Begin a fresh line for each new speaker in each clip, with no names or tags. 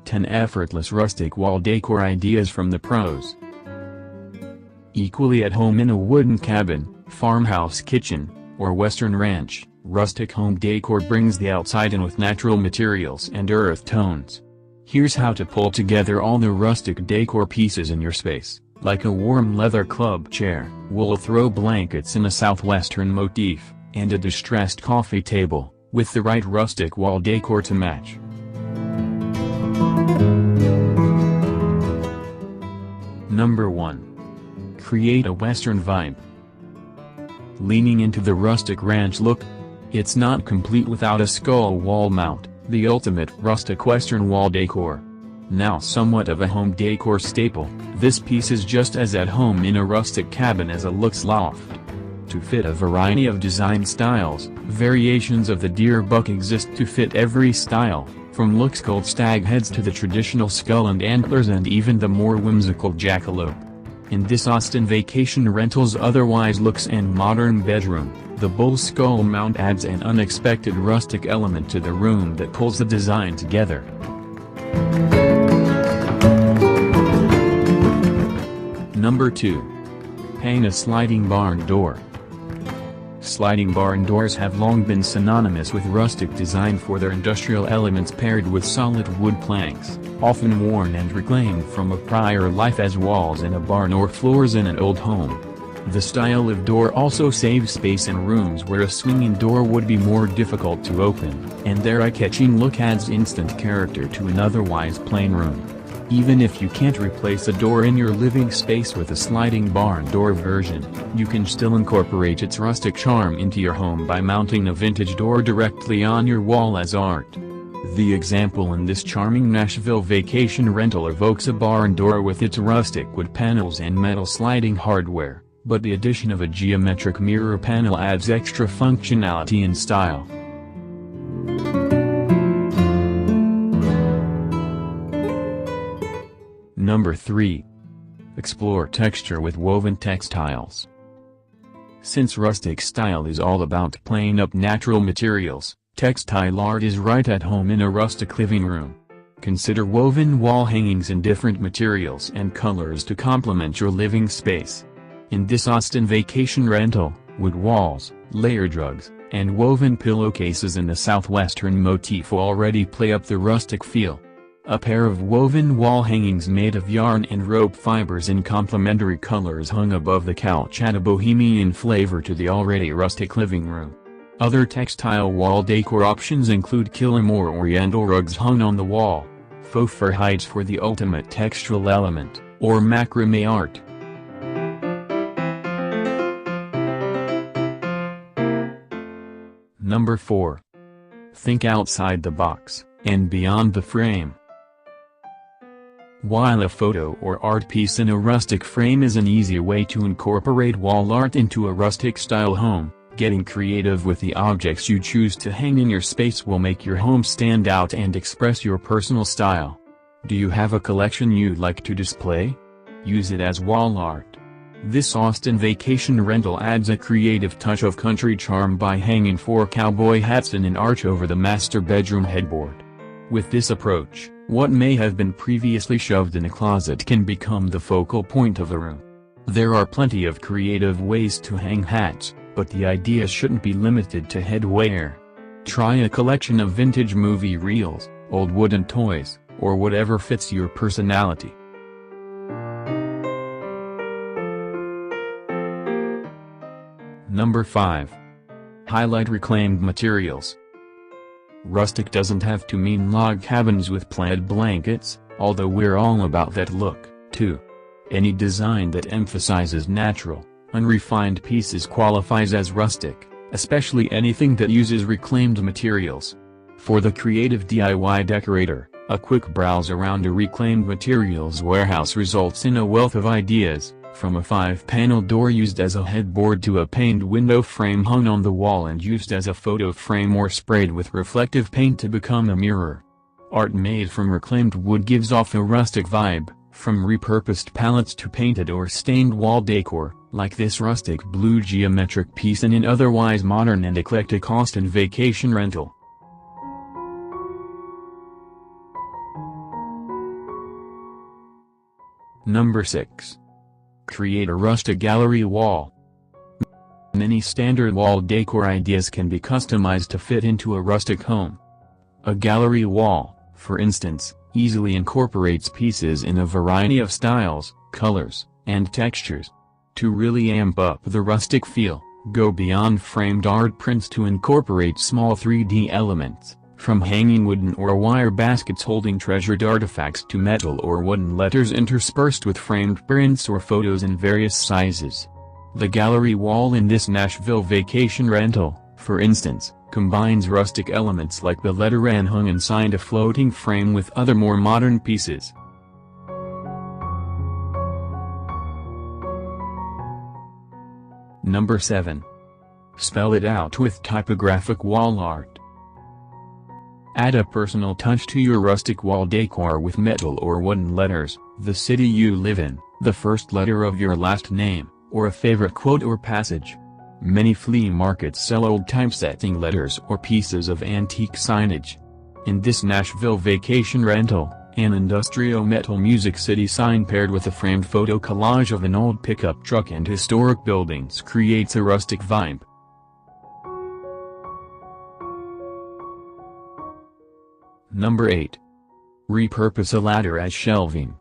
10 effortless rustic wall decor ideas from the pros. Equally at home in a wooden cabin, farmhouse kitchen, or western ranch, rustic home decor brings the outside in with natural materials and earth tones. Here's how to pull together all the rustic decor pieces in your space, like a warm leather club chair, wool throw blankets in a southwestern motif, and a distressed coffee table, with the right rustic wall decor to match. Number 1. Create a Western vibe. Leaning into the rustic ranch look? It's not complete without a skull wall mount, the ultimate rustic Western wall decor. Now somewhat of a home decor staple, this piece is just as at home in a rustic cabin as a looks loft. To fit a variety of design styles, variations of the deer buck exist to fit every style, from looks-gold stag heads to the traditional skull and antlers and even the more whimsical jackalope. In this Austin Vacation Rentals otherwise looks and modern bedroom, the bull skull mount adds an unexpected rustic element to the room that pulls the design together. Number 2. Paint a sliding barn door. Sliding barn doors have long been synonymous with rustic design for their industrial elements paired with solid wood planks, often worn and reclaimed from a prior life as walls in a barn or floors in an old home. The style of door also saves space in rooms where a swinging door would be more difficult to open, and their eye-catching look adds instant character to an otherwise plain room. Even if you can't replace a door in your living space with a sliding barn door version, you can still incorporate its rustic charm into your home by mounting a vintage door directly on your wall as art. The example in this charming Nashville vacation rental evokes a barn door with its rustic wood panels and metal sliding hardware, but the addition of a geometric mirror panel adds extra functionality and style. Number 3. Explore texture with woven textiles. Since rustic style is all about playing up natural materials, textile art is right at home in a rustic living room. Consider woven wall hangings in different materials and colors to complement your living space. In this Austin vacation rental, wood walls, layered rugs, and woven pillowcases in the southwestern motif already play up the rustic feel. A pair of woven wall hangings made of yarn and rope fibers in complementary colors hung above the couch add a bohemian flavor to the already rustic living room. Other textile wall decor options include kilim or oriental rugs hung on the wall, faux fur hides for the ultimate textural element, or macrame art. Number 4. Think outside the box, and beyond the frame. While a photo or art piece in a rustic frame is an easy way to incorporate wall art into a rustic-style home, getting creative with the objects you choose to hang in your space will make your home stand out and express your personal style. Do you have a collection you'd like to display? Use it as wall art. This Austin vacation rental adds a creative touch of country charm by hanging 4 cowboy hats in an arch over the master bedroom headboard. With this approach, what may have been previously shoved in a closet can become the focal point of a room. There are plenty of creative ways to hang hats, but the idea shouldn't be limited to headwear. Try a collection of vintage movie reels, old wooden toys, or whatever fits your personality. Number 5. Highlight reclaimed materials. Rustic doesn't have to mean log cabins with plaid blankets, although we're all about that look, too. Any design that emphasizes natural, unrefined pieces qualifies as rustic, especially anything that uses reclaimed materials. For the creative DIY decorator, a quick browse around a reclaimed materials warehouse results in a wealth of ideas, from a 5-panel door used as a headboard to a paned window frame hung on the wall and used as a photo frame or sprayed with reflective paint to become a mirror. Art made from reclaimed wood gives off a rustic vibe, from repurposed palettes to painted or stained wall decor, like this rustic blue geometric piece in an otherwise modern and eclectic Austin vacation rental. Number 6. Create a rustic gallery wall. Many standard wall decor ideas can be customized to fit into a rustic home. A gallery wall, for instance, easily incorporates pieces in a variety of styles, colors, and textures. To really amp up the rustic feel, go beyond framed art prints to incorporate small 3D elements, from hanging wooden or wire baskets holding treasured artifacts to metal or wooden letters interspersed with framed prints or photos in various sizes. The gallery wall in this Nashville vacation rental, for instance, combines rustic elements like the letter N hung inside a floating frame with other more modern pieces. Number 7. Spell it out with typographic wall art. Add a personal touch to your rustic wall decor with metal or wooden letters, the city you live in, the first letter of your last name, or a favorite quote or passage. Many flea markets sell old typesetting letters or pieces of antique signage. In this Nashville vacation rental, an industrial metal Music City sign paired with a framed photo collage of an old pickup truck and historic buildings creates a rustic vibe. Number 8. Repurpose a ladder as shelving.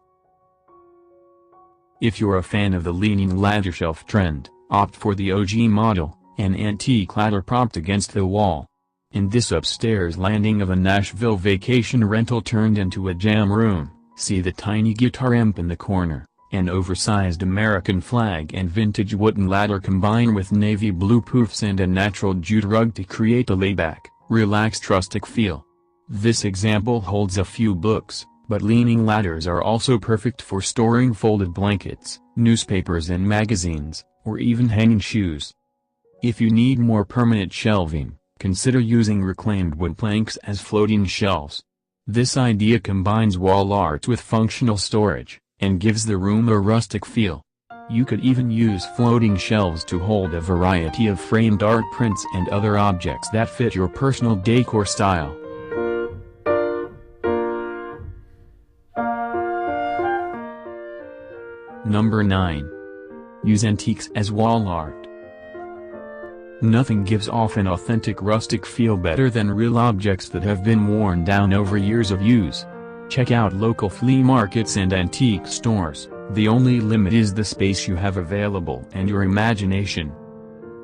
If you're a fan of the leaning ladder shelf trend, opt for the OG model, an antique ladder propped against the wall. In this upstairs landing of a Nashville vacation rental turned into a jam room, see the tiny guitar amp in the corner, an oversized American flag and vintage wooden ladder combine with navy blue poofs and a natural jute rug to create a layback, relaxed rustic feel. This example holds a few books, but leaning ladders are also perfect for storing folded blankets, newspapers and magazines, or even hanging shoes. If you need more permanent shelving, consider using reclaimed wood planks as floating shelves. This idea combines wall art with functional storage, and gives the room a rustic feel. You could even use floating shelves to hold a variety of framed art prints and other objects that fit your personal decor style. Number 9. Use antiques as wall art. Nothing gives off an authentic rustic feel better than real objects that have been worn down over years of use. Check out local flea markets and antique stores. The only limit is the space you have available and your imagination.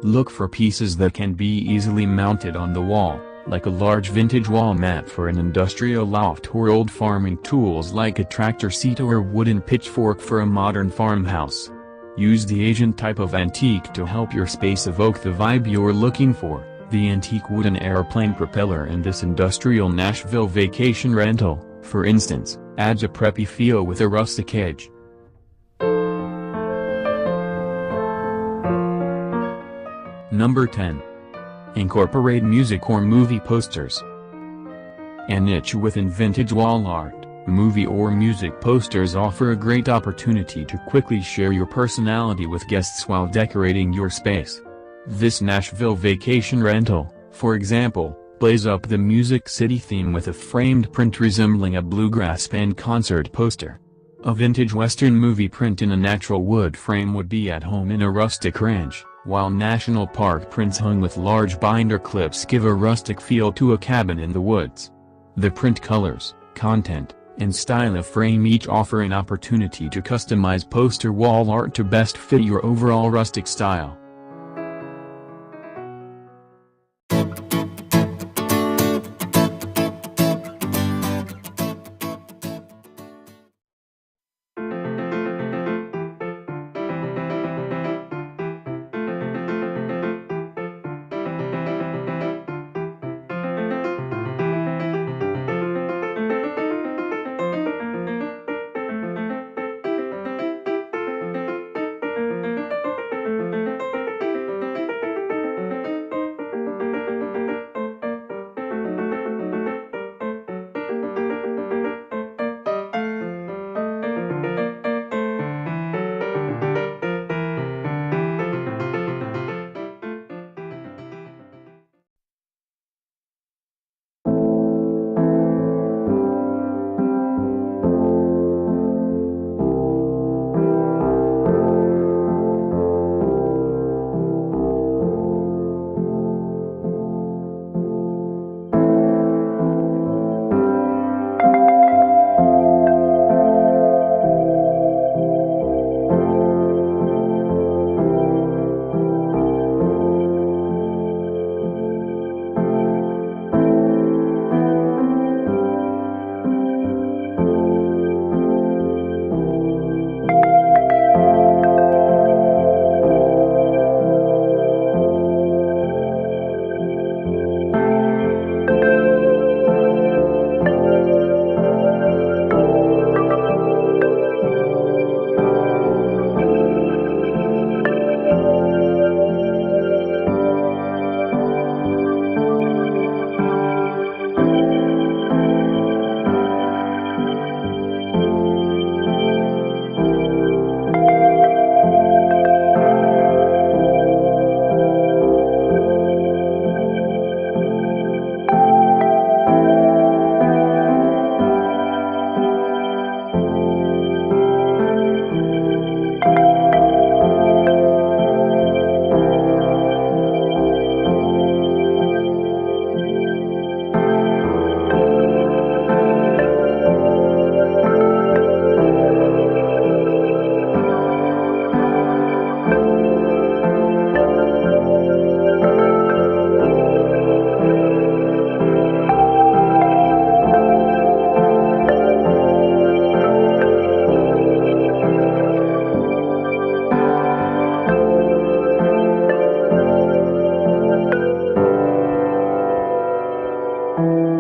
Look for pieces that can be easily mounted on the wall, like a large vintage wall mat for an industrial loft or old farming tools like a tractor seat or a wooden pitchfork for a modern farmhouse. Use the agent type of antique to help your space evoke the vibe you're looking for. The antique wooden airplane propeller in this industrial Nashville vacation rental, for instance, adds a preppy feel with a rustic edge. Number 10. Incorporate music or movie posters. A niche within vintage wall art, movie or music posters offer a great opportunity to quickly share your personality with guests while decorating your space. This Nashville vacation rental, for example, plays up the Music City theme with a framed print resembling a bluegrass band concert poster. A vintage western movie print in a natural wood frame would be at home in a rustic ranch, while national park prints hung with large binder clips give a rustic feel to a cabin in the woods. The print colors, content, and style of frame each offer an opportunity to customize poster wall art to best fit your overall rustic style.
Bye.